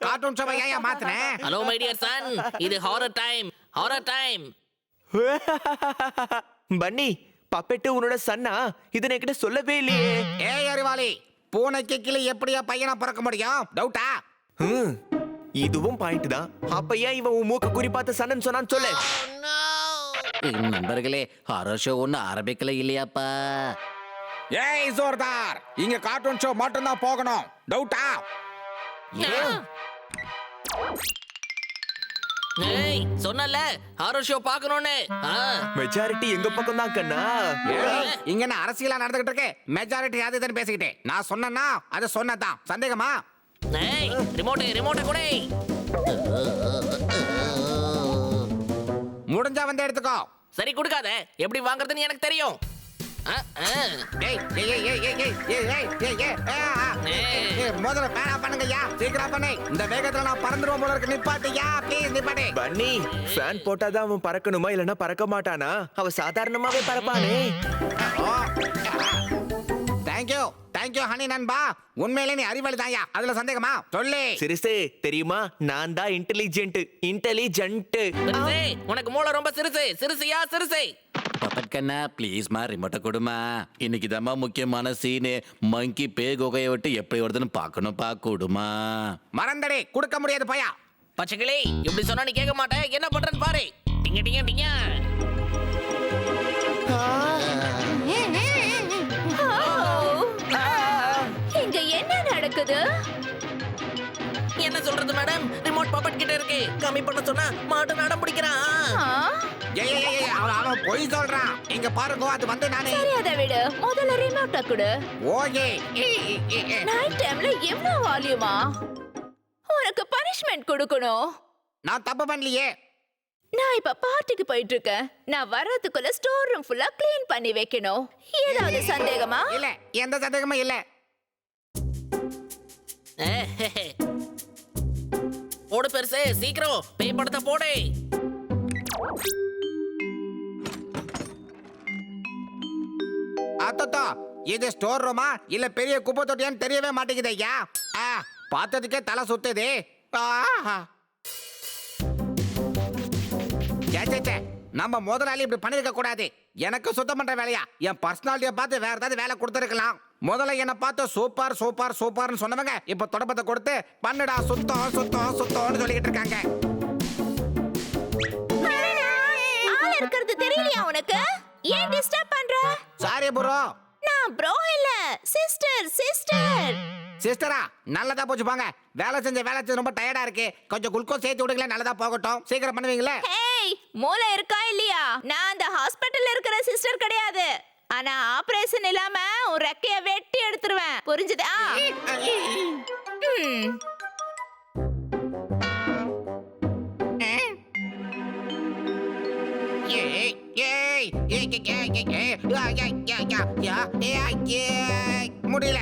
Cartoon ஷோவை ஏன் மாத்துனே? Hello my dear son, இது ஹாரர் டைம். பன்னி, பப்பெட்டு உன்னோட சன்னா? இதை என்கிட்ட சொல்லவே இல்லையே. ஏய் அறிவாளி, பூனைக்கு கிளி எப்படியா பையனா பிறக்க முடியும்? டவுட்டா? இதுவும் பாயிண்ட் தான். அப்ப ஏன் இவன் உன் மூக்க குறி பார்த்து சன்னன்னு சொன்னான்னு சொல்லு. நண்பர்களே, ஹாரர் ஷோ ஒன்னு ஆரம்பிக்கல இல்லையாப்பா? ஏய் ஜோர்தார், இங்க கார்ட்டூன் ஷோ மட்டும் தான் போகணும். டவுட்டா? ஏய், சொன்னல ஹாரர் ஷோ பார்க்கணும்னு. மெஜாரிட்டி எங்க பக்கம் தான் கண்ணா. இங்க என்ன அரசியலா நடந்துகிட்டு இருக்கு? மெஜாரிட்டி அது இதுன்னு பேசிக்கிட்டு நான் சொன்னேன்னா அது சொன்னதான். சந்தேகமா? ஏய், ரிமோட் கொடை. முடிஞ்சா வந்து எடுத்துக்கோ. சரி, கொடுக்காத. எப்படி வாங்குறதுன்னு எனக்கு தெரியும். முதல்ல பேனா பண்ணுங்கய்யா, சீக்கிரம் பண்ணு. இந்த வேகத்துல நான் பறந்துருவோம் போல இருக்கு. நிப்பாட்டுயா, ப்ளீஸ் நிப்பாட்டு. பன்னி, ஃபேன் போட்டாதான் அவன் பறக்கணுமா இல்லனா பறக்க மாட்டானா? அவன் சாதாரணமாவே பறப்பானே. தேங்க்யூ ஹனி நண்பா. உண்மையிலே நீ அறிவாளி தான்யா, அதுல சந்தேகமா? சொல்லு. சிறுசே, தெரியுமா நான் தான் இன்டெலிஜென்ட். உனக்கு மூளை ரொம்ப சிறுசையா? பப்பட் கண்ணா, ப்ளீஸ் மா, ரிமோட்டை கொடுமா. இன்னைக்கு தாம்மா முக்கியமான சீனு. மங்கி பே குகையை விட்டு எப்படி வருதுன்னு பார்க்கணும்ப்பா, கொடுமா. மறந்தடே, கொடுக்க முடியாது பையா. பச்சைக்கிளி, இப்படி சொன்னா நீ கேட்க மாட்டேன். என்ன பண்றேன்னு பாரு. டிங்க. இங்க என்ன நடக்குது? என்ன சொல்றது மேடம்? ரிமோட் பப்பட் கிட்ட இருக்கு. கம்மி பண்ண சொன்னா மாட்டு நடம் பிடிக்கிறான். அவன் பொய் சொல்றான். இங்க பாருங்க, அது வந்து நானே. சரி, அதை விடு. முதல்ல ரிமோட்ட கொடு. ஓகே. நைட் டைம்ல எவ்வளவு வால்யூமா? உனக்கு பனிஷ்மெண்ட் கொடுக்கணும். நான் தப்பு பண்ணலையே. நான் இப்ப பார்ட்டிக்கு போயிட்டு இருக்கேன். நான் வர்றதுக்குள்ள ஸ்டோர் ரூம் ஃபுல்லா க்ளீன் பண்ணி வைக்கணும். ஏதாவது சந்தேகமா? இல்ல, எந்த சந்தேகமும் இல்ல. போடு பெருசு, சீக்கிரம் பேய் படத்தை போடு. அத்தோ, இது ஸ்டோர் ரூமா இல்ல பெரிய குப்பை தொட்டியான்னு தெரியவே மாட்டேங்குது ஐயா. பார்த்ததுக்கே தலை சுத்துது. நம்ம முதலாளி இப்படி பண்ணிருக்க கூடாது. எனக்கு சுத்தம் பண்ற வேலையா? என் பர்சனாலிட்டியை பார்த்து வேற ஏதாவது வேலை கொடுத்துருக்கலாம். முதல்ல என்ன பார்த்து சூப்பர்னு சொன்னவங்க இப்ப தொடப்பத்தை கொடுத்து பண்ணுடா சுத்தம்னு சொல்லிக்கிட்டு இருக்காங்க. ஆள் இருக்கிறது தெரியலையா உனக்கு? ஏன் டிஸ்டர்ப் பண்ற? Sorry bro. நான் ப்ரோ இல்ல, சிஸ்டர். சிஸ்டரா? நல்லதா போச்சு போங்க. வேலை செஞ்சு ரொம்ப டயர்டா இருக்கு. கொஞ்சம் குளுக்கோஸ் சேர்த்து விடுங்களேன், நல்லதா போகட்டும். சீக்கிரம் பண்ணுவீங்களே? ஹேய், மூளை இருக்கா இல்லையா? நான் அந்த ஹாஸ்பிடல்ல இருக்கிற சிஸ்டர் கிடையாது. ஆனா ஆபரேஷன் இல்லாம ஒரு ரெக்கைய வெட்டி எடுத்துருவேன். புரிஞ்சுதா? முடியல.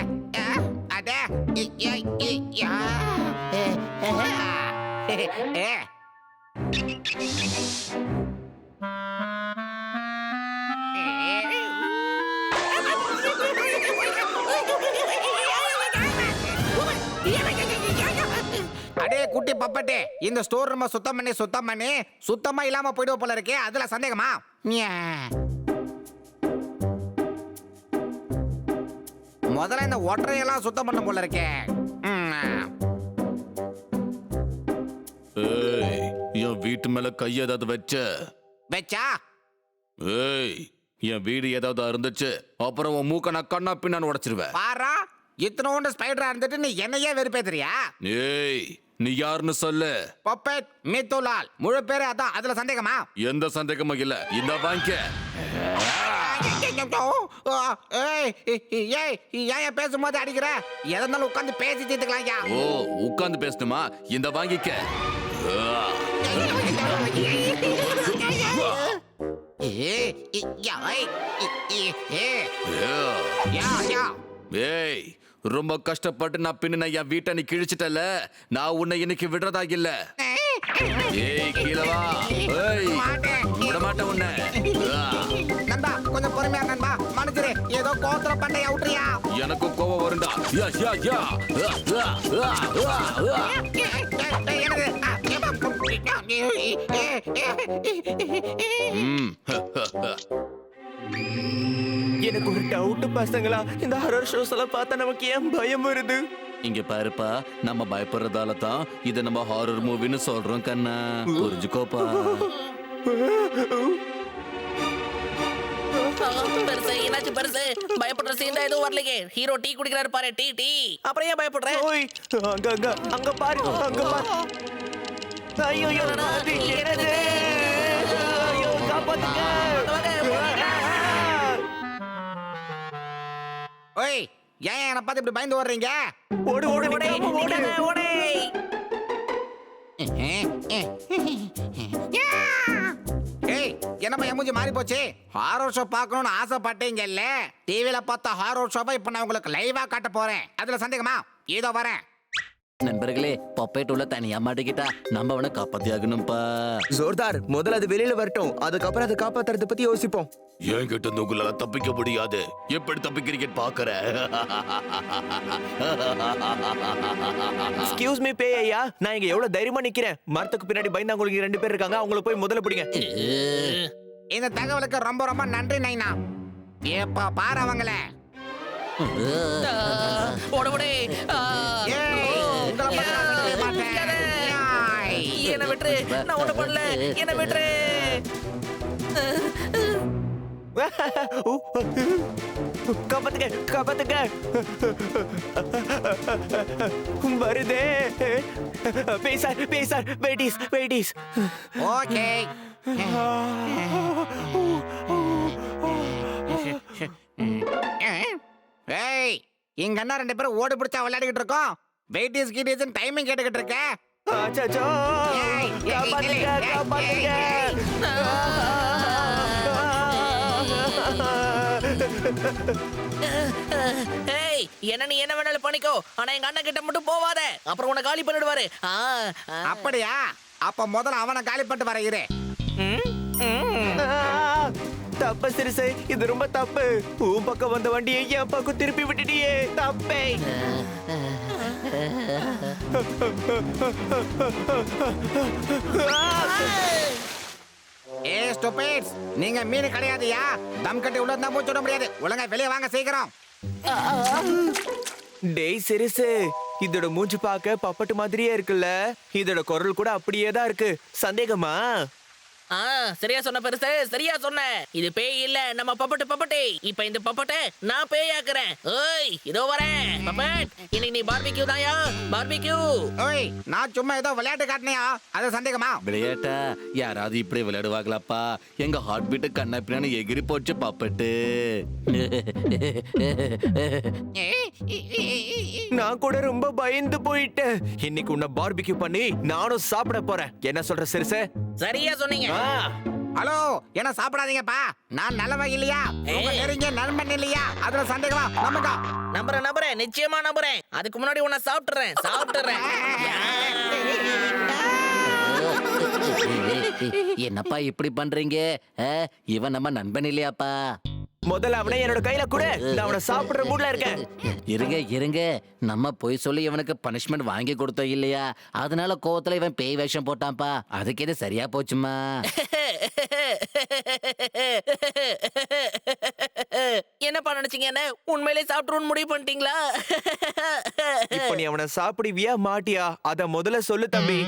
அடே குட்டி பப்பட்டே, இந்த ஸ்டோர் ரூம் சுத்தம் பண்ணி சுத்தமா இல்லாம போயிடுவோம் போல இருக்கே. அதுல சந்தேகமா? முதல்ல இந்த ஒற்றையெல்லாம் சுத்தம் பண்ண போல இருக்கே. என் வீட்டு மேல கை ஏதாவது வச்சா? ஏய், என் வீடு ஏதாவது இருந்துச்சு அப்புறம் உன் மூக்க நான் கண்ணா பின்னான்னு உடைச்சிருவேன். பாரா, இத்தனோண்டு ஸ்பைடரா இருந்துட்டு நீ என்னையே வெறுப்பேத்துறியா? ஏய், நீ யாருன்னு சொல்லு. பப்பெட் மித்துலால், முழு பேரு அதான். அதுல சந்தேகமா? எந்த சந்தேகமும் இல்ல. இந்த வாங்கிக்க. ஏன் பேசும்போது அடிக்கிற? எதனாலும் உட்காந்து பேசி தீர்த்துக்கலாம். ஓ, உட்காந்து பேசணுமா? இந்த வாங்கிக்க. ஏய், ரொம்ப கஷ்டப்பட்டு நான் பின்ன என் வீட்டை நீ கிழிச்சிட்டல. நான் உன்னை இன்னைக்கு விடுறதா இல்ல. ஏய், கீழே வா. ஏய், விட மாட்டேன் உன்னை நண்பா கொஞ்சம் பொறுமையா நண்பா மனுஜரே ஏதோ கோத்திர பண்டைய விட்டுறியா எனக்கும் கோவம் வருண்டா யா யா யா என்னது எனக்கு ஒரு டவுட் பசங்களா, இந்த ஹாரர் ஷோஸ் எல்லாம் பார்த்தா நமக்கு ஏன் பயம் வருது? இங்க பாருப்பா, நம்ம பயப்படுறதால தான் இத நம்ம ஹாரர் மூவின்னு சொல்றோம் கண்ணா, புரிஞ்சுக்கோப்பா. பெருசு என்னாச்சு பெருசு? பயப்படுற சீன் தான் எதுவும் வரலையே. ஹீரோ டீ குடிக்கிறாரு பாரு, டீ டீ. அப்புறம் ஏன் பயப்படுற? ஓய், அங்க அங்க அங்க பாரு, அங்க பாரு. ஐயோ அது என்னது? ஐயோ காப்பாத்துங்க. ஓய் ஏன் என்ன பார்த்து இப்படி பயந்து ஓடுறீங்க? ஓடு ஓடு ஓடே, ஓடு. ஓடே. ஏய் என்னப்பா என் மூஞ்சி மாறி போச்சு? ஹாரர் ஷோ பார்க்கணும்னு ஆசைப்பட்டீங்கல்ல, டிவில பார்த்த ஹாரர் ஷோவை இப்ப நான் உங்களுக்கு லைவா காட்ட போறேன். அதுல சந்தேகமா? ஏதோ வரேன். நண்பர்களே, பப்பேட் உள்ள தனியா மாட்டிக்கிட்டா நம்ம அவனை காப்பாத்தியாகணும்பா. ஜோர்தார், முதல்ல அது வெளியில வரட்டும், அதுக்கப்புறம் அதை காப்பாத்துறத பத்தி யோசிப்போம். என்கிட்ட இருந்து உங்களால தப்பிக்க முடியாது. எப்படி தப்பிக்கிறீங்க பாக்குற? எக்ஸ்கியூஸ் மீ பே ஐயா, நான் இங்க எவ்வளவு தைரியமா நிக்கிறேன். மரத்துக்கு பின்னாடி பயந்தாங்களுக்கு 2 பேர் இருக்காங்க, அவங்கள போய் முதல்ல பிடிங்க. இந்த தகவலுக்கு ரொம்ப ரொம்ப நன்றி நைனா. ஏப்பா பாரு அவங்கள. ஓட ஓடே. ஏய் உங்களை பத்தி நான் சொல்லவே மாட்டேன். ஏய். என்ன விட்டுரு, நான் ஒண்ணு பண்ணல. என்ன விட்டுரு. காப்பாத்துங்க காப்பாத்துங்க. வருதே. பேசார் பேசார், வெயிட்டிஸ் வெயிட்டிஸ். ஓகே. ஏய் இங்க என்ன 2 பேரும் ஓடி பிடிச்சா விளையாடிக்கிட்டு இருக்கோம். வெயிட்டிஸ் கீட்டிஸ் டைமிங் கேட்டுக்கிட்டு இருக்க. அச்சச்சோ, ஏய், காப்பாத்துங்க ஏய், காப்பாத்துங்க. ஏய், என்ன நீ என்ன வேணாலும் பண்ணிக்கோ, ஆனா எங்க அண்ணன் கிட்ட மட்டும் போவாத. அப்புறம் உன்னை காலி பண்ணிடுவாரு. அப்படியா? அப்ப முதல்ல அவனை காலி பண்ணிட்டு வர இரு. தப்பு சிறுசை, இது ரொம்ப தப்பு. உன் பக்கம் வந்த வண்டியை என் பக்கம் திருப்பி விட்டுட்டியே, தப்பே. ஏ ஸ்டூபிட்ஸ், நீங்க மீன் கிடையாதுயா. தம் கட்டி உள்ள இருந்தா மூச்சு விட முடியாது. ஒழுங்கா வெளியே வாங்க சீக்கிரம். டேய் சிறுசு, இதோட மூஞ்சி பார்க்க பப்பட்டு மாதிரியே இருக்குல்ல, இதோட குரல் கூட அப்படியே தான் இருக்கு. சந்தேகமா? சரியா சொன்ன பெருசு, சரியா சொன்ன. இது பேய் இல்ல, நம்ம பப்பட்டு பப்பட்டே. இப்ப இந்த பப்பட்டை நான் பேயாக்குறேன். ஓய் இதோ வரேன். பப்பட், இன்னைக்கு நீ பார்பிக்யூ தான்யா, பார்பிக்யூ. ஓய் நான் சும்மா ஏதோ விளையாட்டு காட்டினியா? அது சந்தேகமா? விளையாட்டா? யாராவது இப்படி விளையாடுவாங்களாப்பா? எங்க ஹார்ட் பீட்டு கண்ணா பின்னாடி எகிரி போச்சு பப்பட்டு. நான் கூட ரொம்ப பயந்து போயிட்டேன். இன்னைக்கு உன்னை பார்பிக்யூ பண்ணி நானும் சாப்பிட போறேன். என்ன சொல்ற சிறுசு? சரியா சொன்னீங்க. ஹலோ என்ன சாப்பிடாதீங்கப்பா. நான் நல்லவன் இல்லையா? உங்க நெருங்கிய நண்பன் இல்லையா? அதுல சந்தேகமா? நமக்கா நம்புறேன், நிச்சயமா நம்புறேன். அதுக்கு முன்னாடி உன்னை சாப்பிட்டுறேன். என்னப்பா இப்படி பண்றீங்க? இவன் நம்ம நண்பன் இல்லையாப்பா? முதல்ல அவனை என்னோட கையில கூட, நான் அவனை சாப்பிடுற மூட்ல இருக்கேன். இருங்க, நம்ம போய் சொல்லி இவனுக்கு பனிஷ்மெண்ட் வாங்கி கொடுத்தோம் இல்லையா? அதனால கோவத்துல இவன் பேய் வேஷம் போட்டான்ப்பா. அதுக்கு இது சரியா போச்சுமா? என்னப்பா நினைச்சீங்க? என்ன உண்மையிலே சாப்பிட்டுருன்னு முடிவு பண்ணிட்டீங்களா? இப்ப நீ அவனை சாப்பிடுவியா மாட்டியா? அத முதல்ல சொல்லு தம்பி.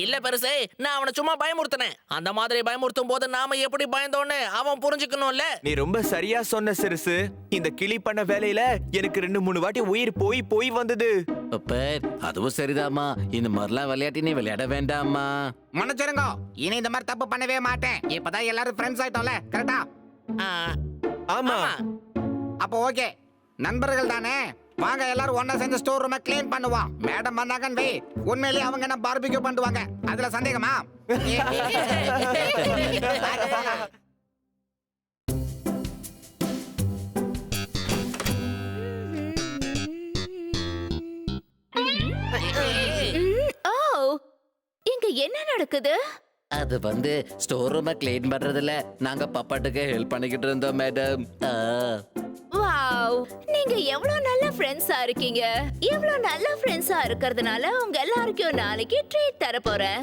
இல்ல பெருசே, நான் அவனை சும்மா பயமுறுத்தினேன். அந்த மாதிரி பயமுறுத்தும் போது நாம எப்படி பயந்தோன்னு அவன் புரிஞ்சுக்கணும்ல. நீ ரொம்ப சரியா சொன்ன சிறுசு. இந்த கிளி பண்ண வேலையில எனக்கு 2-3 வாட்டி உயிர் போய் வந்தது. அதுவும் சரிதாம்மா. இந்த மாதிரிலாம் விளையாட்டி நீ விளையாட வேண்டாமா? மன்னிச்சிருங்க, இனி இந்த மாதிரி தப்பு பண்ணவே மாட்டேன். இப்பதான் எல்லாரும் ஃப்ரெண்ட்ஸ் ஆயிட்டோம்ல, கரெக்டா? ஆமா. அப்போ ஓகே, நண்பர்கள் தானே. வாங்க எல்லாரும் ஒண்ணா சேர்ந்து ஸ்டோர் ரூமை க்ளீன் பண்ணுவோம். மேடம் வந்தாங்கன்னு வை, உண்மையிலேயே அவங்க என்ன பார்பிக்யூ பண்ணுவாங்க. அதுல சந்தேகமா? ஓ, இங்க என்ன நடக்குது? அது வந்து ஸ்டோர் ரூமை க்ளீன் பண்றதுல நாங்க பப்பாட்டுக்கு ஹெல்ப் பண்ணிக்கிட்டு இருந்தோம் மேடம். வாவ், நீங்க எவ்வளவு நல்ல ஃப்ரெண்ட்ஸா இருக்கீங்க. எவ்வளவு நல்ல ஃப்ரெண்ட்ஸா இருக்கிறதுனால உங்க எல்லாருக்கும் நாளைக்கு ட்ரீட் தர போறேன்.